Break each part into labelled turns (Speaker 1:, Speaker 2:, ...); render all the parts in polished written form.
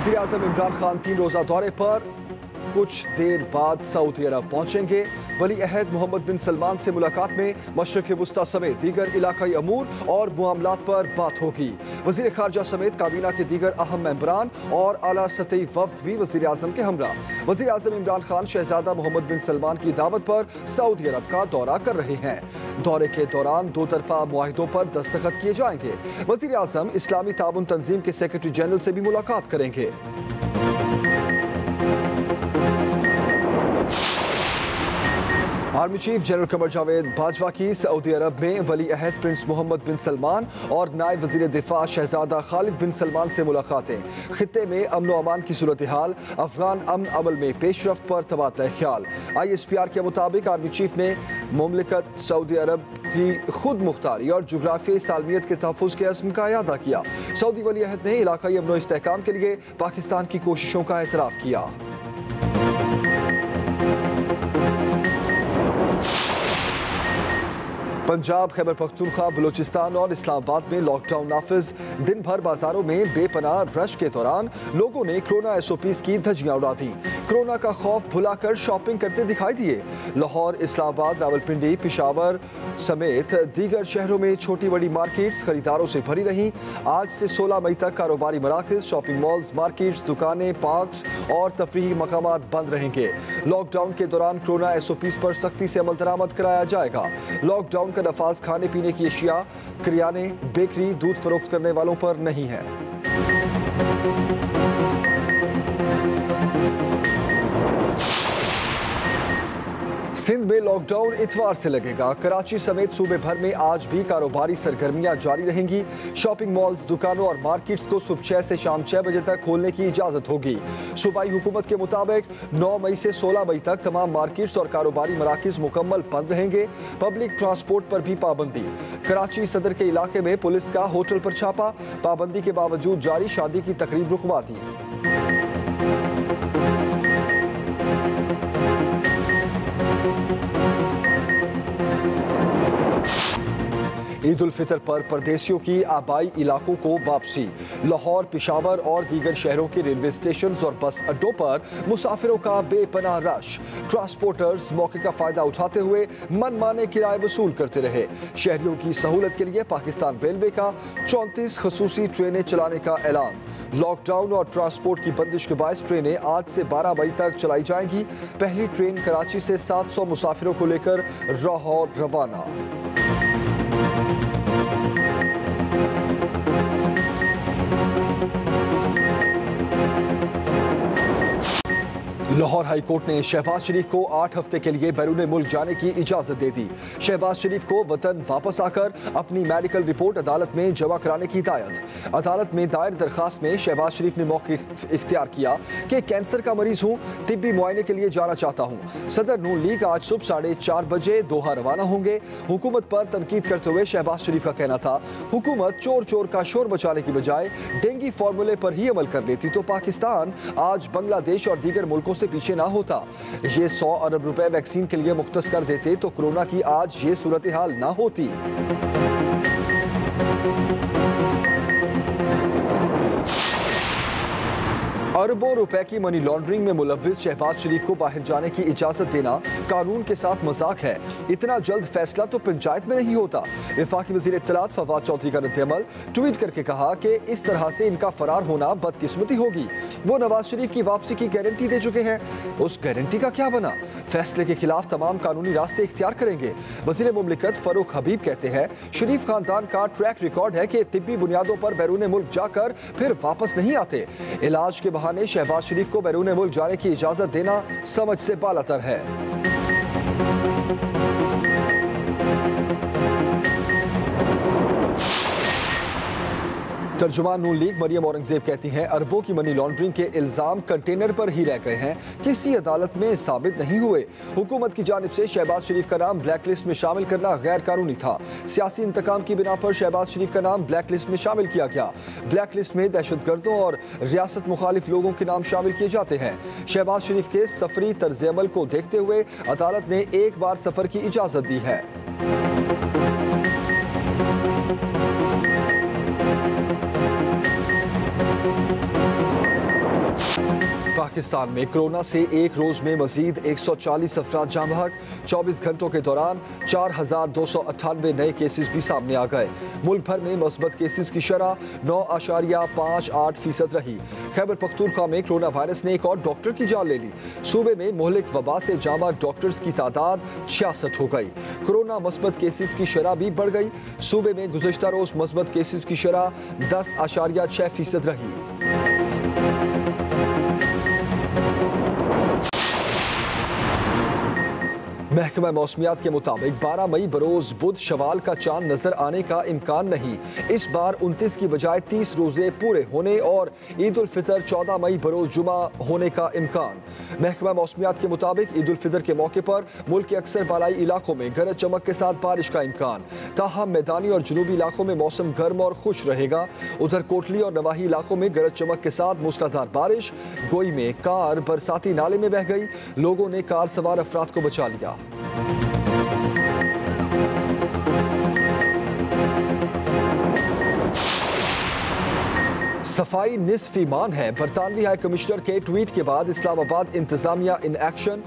Speaker 1: वज़ीर आज़म इमरान खान 3 रोज़ा दौरे पर कुछ देर बाद सऊदी अरब पहुंचेंगे। वली अहद मोहम्मद बिन सलमान से मुलाकात में मशरक़ वुस्ता समेत दीगर इलाकाई अमूर और मामलात पर बात होगी। वज़ीर ख़ारजा समेत काबीना के दीगर अहम मेंबरान और आला सतही वफ़द भी वज़ीर आज़म के हमरा। वज़ीर आज़म इमरान खान शहजादा मोहम्मद बिन सलमान की दावत पर सऊदी अरब का दौरा कर रहे हैं। दौरे के दौरान 2 तरफ़ा मुआहिदों पर दस्तखत किए जाएंगे। वज़ीर आज़म इस्लामी ताउन तंजीम के सेक्रेटरी जनरल से भी मुलाकात करेंगे। Army chief general Qamar Javed Bajwa की सऊदी अरब में वली अहद प्रिंस मोहम्मद बिन सलमान और नायब वज़ीर दिफा शहजादा खालिद बिन सलमान से मुलाकातें। खित्ते में अमन व अमान की सूरत हाल, अफगान अमन अमल में पेशरफ्त पर तबादला ख्याल। ISPR के मुताबिक आर्मी चीफ ने मुमलिकत सऊदी अरब की खुद मुख्तारी और जुग्राफियाई सालमियत के तहफ़्फ़ुज़ के अज़्म का इयादा किया। सऊदी वली अहद ने इलाकाई अमन व इस्तेहकाम के लिए पाकिस्तान की कोशिशों का एतराफ़ किया। पंजाब, खैबर पख्तूनख्वा, बलूचिस्तान और इस्लामाबाद में लॉकडाउन नाफिज। दिन भर बाजारों में बेपनाह रश के दौरान लोगों ने कोरोना SOPs की धज्जियां उड़ा दी। कोरोना का खौफ भुलाकर शॉपिंग करते दिखाई दिए। लाहौर, इस्लामाबाद, रावलपिंडी, पिशावर समेत दीगर शहरों में छोटी बड़ी मार्केट्स खरीदारों से भरी रहीं। आज से 16 मई तक कारोबारी मराकज़, शॉपिंग मॉल्स, मार्केट्स, दुकानें, पार्क्स और तफरीही मकामात बंद रहेंगे। लॉकडाउन के दौरान कोरोना SOPs पर सख्ती से अमल दरामद कराया जाएगा। लॉकडाउन का नफाज खाने पीने की अशिया, किराने, बेकरी, दूध फरोख्त करने वालों पर नहीं है। सिंध में लॉकडाउन इतवार से लगेगा। कराची समेत सूबे भर में आज भी कारोबारी सरगर्मियां जारी रहेंगी। शॉपिंग मॉल्स, दुकानों और मार्केट्स को सुबह 6 से शाम 6 बजे तक खोलने की इजाजत होगी। सूबाई हुकूमत के मुताबिक 9 मई से 16 मई तक तमाम मार्केट्स और कारोबारी मराकज़ मुकम्मल बंद रहेंगे। पब्लिक ट्रांसपोर्ट पर भी पाबंदी। कराची सदर के इलाके में पुलिस का होटल पर छापा, पाबंदी के बावजूद जारी शादी की तकरीब रुकवा दी। ईद उल फितर पर परदेसियों की आबाई इलाकों को वापसी। लाहौर, पिशावर और दीगर शहरों के रेलवे स्टेशन और बस अड्डों पर मुसाफिरों का बेपनाह रश। ट्रांसपोर्टर्स मौके का फायदा उठाते हुए मनमाने किराए वसूल करते रहे। शहरियों की सहूलत के लिए पाकिस्तान रेलवे का 34 खसूसी ट्रेनें चलाने का ऐलान। लॉकडाउन और ट्रांसपोर्ट की बंदिश के बायस ट्रेनें आज से 12 मई तक चलाई जाएंगी। पहली ट्रेन कराची से 700 मुसाफिरों को लेकर लाहौर रवाना। लाहौर हाई कोर्ट ने शहबाज शरीफ को 8 हफ्ते के लिए बैरून मुल्क जाने की इजाजत दे दी। शहबाज शरीफ को वतन वापस आकर अपनी मेडिकल रिपोर्ट अदालत में जमा कराने की हिदायत। अदालत में दायर दरखास्त में शहबाज शरीफ ने मौक़िफ़ इख्तियार किया कि कैंसर का मरीज हूँ, तिब्बी मुआयने के लिए जाना चाहता हूँ। सदर नून लीग आज सुबह 4:30 बजे दोहा रवाना होंगे। हुकूमत पर तनकीद करते हुए शहबाज शरीफ का कहना था, हुकूमत चोर चोर का शोर मचाने की बजाय डेंगी फार्मूले पर ही अमल कर लेती तो पाकिस्तान आज बांग्लादेश और दीगर मुल्कों से पीछे ना होता। ये 100 अरब रुपए वैक्सीन के लिए मुख्तस कर देते तो कोरोना की आज ये सूरत हाल ना होती। अरबों रुपए की मनी लॉन्ड्रिंग में मुलव्विस शहबाज शरीफ को बाहर जाने की इजाजत देना कानून के साथ मजाक है। इतना जल्द फैसला तो पंचायत में नहीं होता। वफाकी वजीर इत्तलात फवाद चौधरी का रद्द-ए-अमल, ट्वीट करके कहा कि इस तरह से इनका फरार होना बदकिस्मती होगी। वो नवाज शरीफ की वापसी की गारंटी दे चुके हैं, उस गारंटी का क्या बना? फैसले के खिलाफ तमाम कानूनी रास्ते इख्तियार करेंगे। वजीर मुमलिकत फरूख हबीब कहते हैं, शरीफ खानदान का ट्रैक रिकॉर्ड है कि तिब्बी बुनियादों पर बैरून मुल्क जाकर फिर वापस नहीं आते। इलाज के बहाने शहबाज शरीफ को बैरून मुल्क जाने की इजाजत देना समझ से बालातर है। तर्जुमान नून लीग मरियम औरंगजेब कहती हैं, अरबों की मनी लॉन्ड्रिंग के इल्जाम कंटेनर पर ही रह गए हैं, किसी अदालत में साबित नहीं हुए। हुकूमत की जानिब से शहबाज शरीफ का नाम ब्लैक लिस्ट में शामिल करना गैर कानूनी था। सियासी इंतकाम की बिना पर शहबाज शरीफ का नाम ब्लैक लिस्ट में शामिल किया गया। ब्लैक लिस्ट में दहशतगर्दों और रियासत मुखालिफ लोगों के नाम शामिल किए जाते हैं। शहबाज शरीफ के सफरी तर्ज अमल को देखते हुए अदालत ने एक बार सफर की इजाजत दी है। पाकिस्तान में कोरोना से एक रोज में मजीद 140 अफराद जाँ बहक। 24 घंटों के दौरान 4,298 नए केसेस भी सामने आ गए। मुल्क भर में मस्बत केसेस की शरह 9.58% रही। खैबर पख्तूनख्वा में कोरोना वायरस ने एक और डॉक्टर की जान ले ली। सूबे में मोहलिक वबा से जाँ बहक डॉक्टर्स की तादाद 66 हो गई। कोरोना मस्बत केसेस की शरह भी बढ़ गई। सूबे में गुज़श्ता रोज मस्बत केसेस की शरह 10.6% रही। महकमा मौसमियात के मुताबिक 12 मई बरोज बुध शवाल का चांद नजर आने का इम्कान नहीं। इस बार 29 की बजाय 30 रोजे पूरे होने और ईद उल फितर 14 मई बरोज जुमा होने का इम्कान। महकमा मौसमियात के मुताबिक ईद उल फितर के मौके पर मुल्क के अक्सर बालाई इलाकों में गरज चमक के साथ बारिश का इम्कान। ताहम मैदानी और जनूबी इलाकों में मौसम गर्म और खुश रहेगा। उधर कोटली और नवाही इलाकों में गरज चमक के साथ मूसलाधार बारिश। गोई में कार बरसाती नाले में बह गई। लोगों ने कार सवार अफराद को बचा लिया। सफाई निस्फ ईमान है। बरतानवी हाई कमिश्नर के ट्वीट के बाद इस्लामाबाद इंतजामिया इन एक्शन।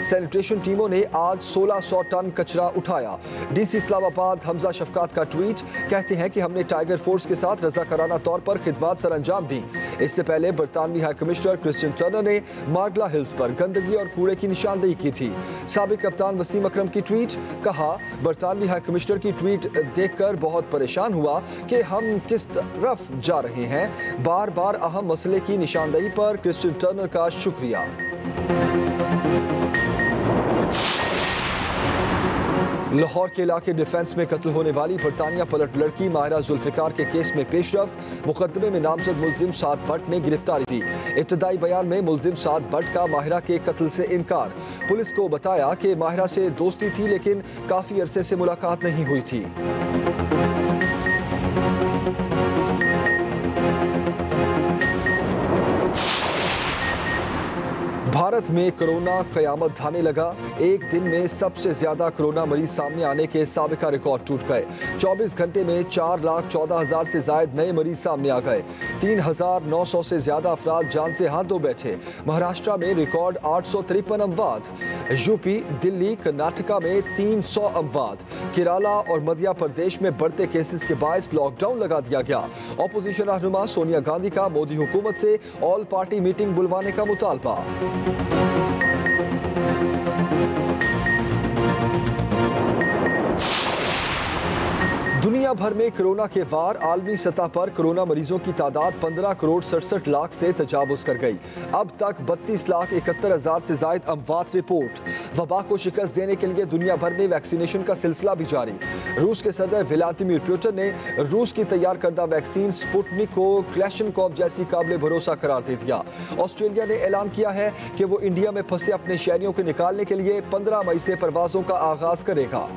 Speaker 1: सैनिटेशन टीमों ने आज 1600 टन कचरा उठाया। डीसी इस्लामाबाद हमजा शफकात का ट्वीट कहते हैं कि हमने टाइगर फोर्स के साथ रजाकाराना तौर पर खिदमात सर अंजाम दी। इससे पहले बरतानवी हाई कमिश्नर क्रिश्चियन टर्नर ने मार्गला हिल्स पर गंदगी और कूड़े की निशानदेही की थी। साबिक कप्तान वसीम अकरम की ट्वीट, कहा बरतानवी हाई कमिश्नर की ट्वीट देखकर बहुत परेशान हुआ कि हम किस तरफ जा रहे हैं। बार बार अहम मसले की निशानदेही पर क्रिश्चियन टर्नर का शुक्रिया। लाहौर के इलाके डिफेंस में कत्ल होने वाली बरतानिया पलट लड़की माहिरा जुल्फिकार के केस में पेशरफ्त। मुकदमे में नामजद मुलजिम साद भट्ट ने गिरफ्तारी दी। इब्तदाई बयान में मुलजिम साद भट्ट का माहिरा के कत्ल से इनकार। पुलिस को बताया कि माहिरा से दोस्ती थी लेकिन काफी अरसे से मुलाकात नहीं हुई थी। भारत में कोरोना कयामत ढाने लगा। एक दिन में सबसे ज्यादा कोरोना मरीज सामने आने के साबिका रिकॉर्ड टूट गए। 24 घंटे में 4,14,000 से ज्यादा नए मरीज सामने आ गए। 3,900 से ज्यादा अफराद जान से हाथ धो बैठे। महाराष्ट्र में रिकॉर्ड 853 अमवात। यूपी, दिल्ली, कर्नाटका में 300 अमवात। केरला और मध्य प्रदेश में बढ़ते केसेस के बायस लॉकडाउन लगा दिया गया। ऑपोजिशन रहनुमा सोनिया गांधी का मोदी हुकूमत से ऑल पार्टी मीटिंग बुलवाने का मुतालबा। दुनिया भर में कोरोना के वार। आलमी सतह पर कोरोना मरीजों की तादाद 15 करोड़ 67 लाख से तजावुज कर गई। अब तक 32,71,000 से ज्यादा अमवात रिपोर्ट। वबा को शिकस्त देने के लिए दुनिया भर में वैक्सीनेशन का सिलसिला भी जारी। रूस के सदर व्लादिमीर पुतिन ने रूस की तैयार करदा वैक्सीन स्पुतनिक को क्लैशनकॉव जैसी काबिल भरोसा करार दे दिया। ऑस्ट्रेलिया ने ऐलान किया है कि वो इंडिया में फंसे अपने शहरियों को निकालने के लिए 15 मई से परवाजों का आगाज करेगा।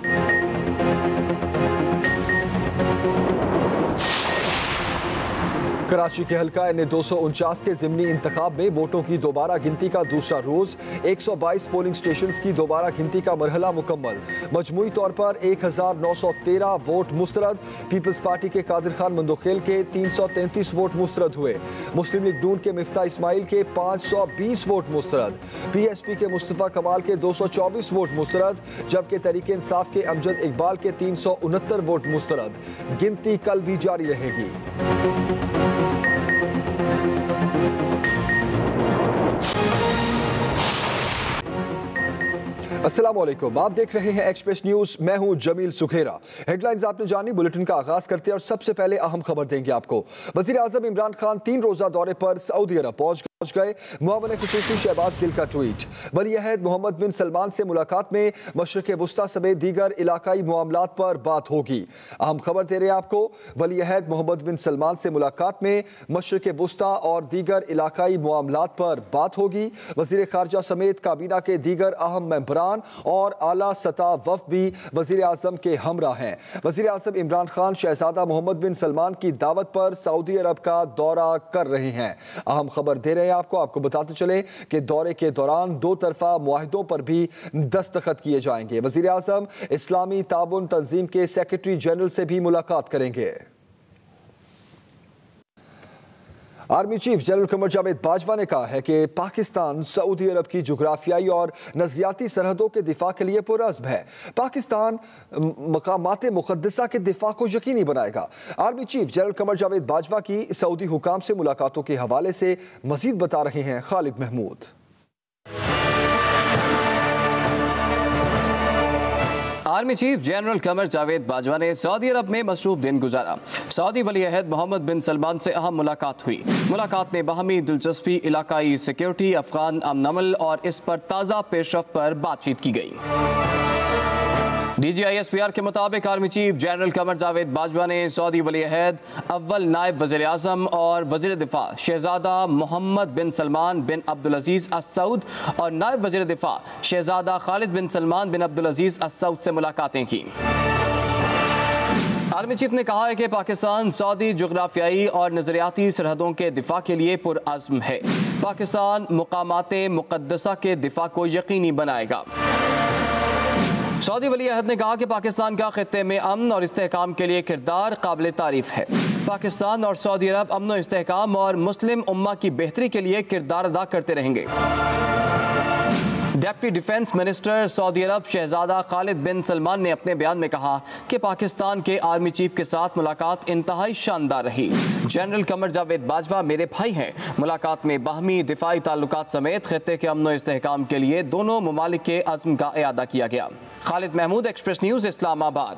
Speaker 1: कराची के हल्का NA-249 के ज़िमनी इंतखाब में वोटों की दोबारा गिनती का दूसरा रोज। 122 पोलिंग स्टेशंस की दोबारा गिनती का मरहला मुकम्मल। मजमूई तौर पर 1,913 वोट मुस्तरद। पीपल्स पार्टी के कादिर खान मंदोखेल के 333 वोट मुस्तरद हुए। मुस्लिम लीग नून के मिफ्ता इस्माइल के 520 वोट मुस्तरद। PSP के मुस्तफा कमाल के 224 वोट मुस्तरद, जबकि तहरीक इंसाफ के अमजद इकबाल के 369 वोट मुस्तरद। गिनती कल भी जारी रहेगी। अस्सलामुअलैकुम, आप देख रहे हैं एक्सप्रेस न्यूज। मैं हूं जमील सुखेरा। हेडलाइंस आपने जानी, बुलेटिन का आगाज करते हैं और सबसे पहले अहम खबर देंगे आपको। वजीर आजम इमरान खान 3 रोजा दौरे पर सऊदी अरब पहुंच गए। मुआवन खुसूसी शहबाज गिल का ट्वीट। वली अहद मोहम्मद बिन सलमान से मुलाकात में मशरिक वुस्ता समेत दीगर इलाकाई मामलात पर बात होगी। अहम खबर दे रहे हैं आपको। वली अहद मोहम्मद बिन सलमान से मुलाकात में मशरिक वुस्ता और दीगर इलाकाई मामलात पर बात होगी। वजीर खारजा समेत काबीना के दीगर अहम मेंबरान और आला सतह वफ़द भी वजीर आजम के हमरा हैं। वजीर आजम इमरान खान शहजादा मोहम्मद बिन सलमान की दावत पर सऊदी अरब का दौरा कर रहे हैं। अहम खबर दे रहे हैं आपको बताते चले कि दौरे के दौरान 2 तरफा मुआहिदों पर भी दस्तखत किए जाएंगे। वजीर आजम इस्लामी ताउन तंजीम के सेक्रेटरी जनरल से भी मुलाकात करेंगे। Army chief general Qamar Javed Bajwa ने कहा है कि पाकिस्तान सऊदी अरब की जुग्राफियाई और नजरियाती सरहदों के दिफा के लिए पुरअज़्म है। पाकिस्तान मकामात मुक़द्दसा के दिफा को यकीनी बनाएगा। Army chief general Qamar Javed Bajwa की सऊदी हुकाम से मुलाकातों के हवाले से मजीद बता रहे हैं Khalid Mahmood.
Speaker 2: Army chief general Qamar Javed Bajwa ने सऊदी अरब में मसरूफ दिन गुजारा। सऊदी वली अहद मोहम्मद बिन सलमान से अहम मुलाकात हुई। मुलाकात में बाहमी दिलचस्पी, इलाकाई सिक्योरिटी, अफगान अमन अमल और इस पर ताज़ा पेशरफ्त पर बातचीत की गई। DGISPR के मुताबिक army chief general Qamar Javed Bajwa ने सऊदी वली अहद अव्वल नायब वज़ीर आज़म और वज़ीर दिफा शहजादा मोहम्मद बिन सलमान बिन अब्दुल अजीज़ अल सऊद और नायब वज़ीर दिफा शहजादा खालिद बिन सलमान बिन अब्दुल अजीज़ अल सऊद से मुलाकातें की। आर्मी चीफ ने कहा है कि पाकिस्तान सऊदी जुग्राफियाई और नजरियाती सरहदों के दिफा के लिए पुरअज़्म है। पाकिस्तान मुकामाते मुक़द्दसा के दिफा को यकीनी बनाएगा। सऊदी वली अहद ने कहा कि पाकिस्तान का खित्ते में अमन और इस्तेहकाम के लिए किरदार काबिल तारीफ है। पाकिस्तान और सऊदी अरब अमन और इस्तेहकाम और मुस्लिम उम्मा की बेहतरी के लिए किरदार अदा करते रहेंगे। डिप्टी डिफेंस मिनिस्टर सऊदी अरब शहजादा खालिद बिन सलमान ने अपने बयान में कहा कि पाकिस्तान के आर्मी चीफ के साथ मुलाकात इंतहाई शानदार रही। जनरल कमर जावेद बाजवा मेरे भाई हैं। मुलाकात में बाहमी दिफाई ताल्लुकात समेत खित्ते के अमन और इस्तेहकाम के लिए दोनों ममालिक के अज़्म का इयादा किया गया। Khalid Mahmood, Express News, Islamabad.